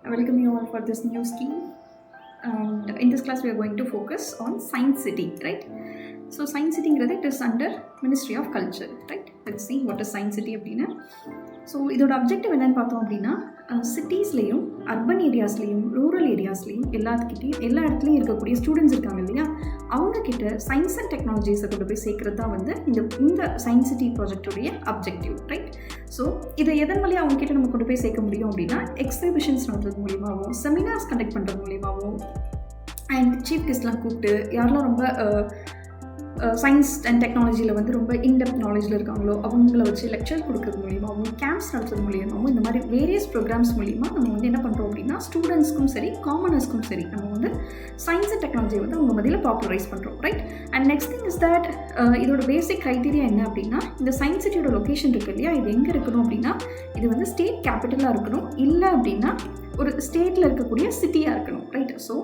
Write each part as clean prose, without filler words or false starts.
I welcome you all for this new scheme. And in this class, we are going to focus on Science City, right? So, Science City it is under Ministry of Culture, right? Let's see what is Science City. So இதோட objective என்னென்னு பார்த்தோம் அப்படின்னா சிட்டிஸ்லேயும் urban ஏரியாஸ்லேயும் rural ஏரியாஸ்லேயும் எல்லா இடத்துலையும் இருக்கக்கூடிய students இருக்காங்க இல்லையா, அவங்கக்கிட்ட சயின்ஸ் அண்ட் டெக்னாலஜிஸை கொண்டு போய் சேர்க்கறது தான் வந்து இந்த சயின்ஸ் சிட்டி ப்ராஜெக்டுடைய அப்ஜெக்டிவ், ரைட்? ஸோ இதை எதன் வழியாக அவங்ககிட்ட நம்ம கொண்டு போய் சேர்க்க முடியும் அப்படின்னா எக்ஸிபிஷன்ஸ் நடத்துறது மூலியமாகவும் செமினார்ஸ் கண்டக்ட் பண்ணுறது மூலியமாகவும் அண்ட் சீஃப் கெஸ்ட்லாம் கூப்பிட்டு யாரெல்லாம் ரொம்ப சயின்ஸ் அண்ட் டெக்னாலஜியில் வந்து ரொம்ப இன்டெப்த் நாலேஜில் இருக்காங்களோ அவங்கள வச்சு லெக்சர் கொடுக்குறது மூலியமாகவும் கேம்ப்ஸ் நடத்துறது மூலியமாகவும் இந்த மாதிரி வேரியஸ் ப்ரோக்ராம்ஸ் மூலியமாக நம்ம வந்து என்ன பண்ணுறோம் அப்படின்னா ஸ்டூடெண்ட்ஸ்க்கும் சரி காமனர்ஸ்க்கும் சரி நம்ம வந்து சயின்ஸ் அண்ட் டெக்னாலஜியை வந்து அவங்க மத்தியில் பாப்புலரைஸ் பண்ணுறோம், right? And next thing is that இதோட பேசிக் க்ரைட்டீரியா என்ன அப்படின்னா இந்த சயின்ஸ் சிட்டியோட லொக்கேஷன் இருக்குது இல்லையா, இது எங்கே இருக்கணும் அப்படின்னா இது வந்து ஸ்டேட் கேபிட்டலாக இருக்கணும், இல்லை அப்படின்னா ஒரு ஸ்டேட்டில் இருக்கக்கூடிய சிட்டியாக இருக்கணும், ரைட்? ஸோ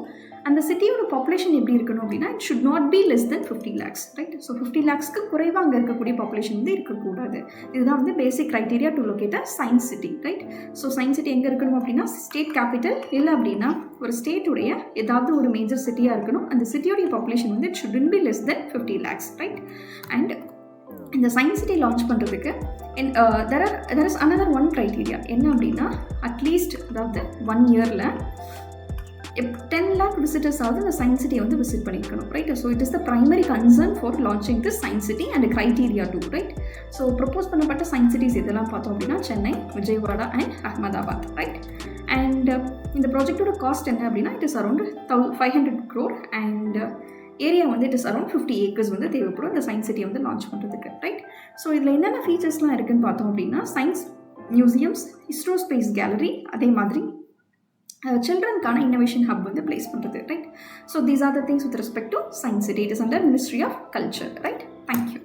அந்த சிட்டியோட பாப்புலேஷன் எப்படி இருக்கணும் அப்படின்னா it should not be less than 50 lakhs, right? So 50 lakhsக்கு குறைவாக அங்கே இருக்கக்கூடிய பாப்புலேஷன் வந்து இருக்கக்கூடாது. இதுதான் வந்து basic criteria to locate a science city, right? So science city எங்கே இருக்கணும் அப்படின்னா ஸ்டேட் கேபிட்டல், இல்லை அப்படின்னா ஒரு ஸ்டேட்டுடைய ஏதாவது ஒரு மேஜர் சிட்டியாக இருக்கணும். அந்த சிட்டியோடைய பாப்புலேஷன் வந்து it should be less than 50 lakhs, right? And இந்த சயின்ஸ் சிட்டி லான்ச் பண்ணுறதுக்கு there is another one criteria என்ன அப்படின்னா அட்லீஸ்ட் அதாவது 1 yearல 10 lakh visitors ஆகுது இந்த சயின்ஸ் சிட்டியை வந்து விசிட் பண்ணியிருக்கணும், right? So it is the primary concern for launching this science city and criteria too, right? So propose பண்ணப்பட்ட சயின்ஸ் சிட்டிஸ் இதெல்லாம் பார்த்தோம் அப்படின்னா Chennai, Vijayawada and Ahmedabad, right? And இந்த ப்ராஜெக்டோட காஸ்ட் என்ன அப்படின்னா it is around 500 crore and area வந்து இட் இஸ் அரௌண்ட் 50 acres வந்து தேவைப்படும் இந்த சயின்ஸ் சிட்டியை வந்து லான்ச் பண்ணுறதுக்கு, ரைட்? ஸோ இதில் என்னென்ன ஃபீச்சர்ஸ்லாம் இருக்குதுன்னு பார்த்தோம் அப்படின்னா science museums, ISRO space gallery, அதே மாதிரி சில்ட்ரனுக்கான இன்னோவேஷன் ஹப் வந்து பிளேஸ் பண்ணுறது, right? So these are the things with respect to science city. It is under ministry of culture, right? Thank you.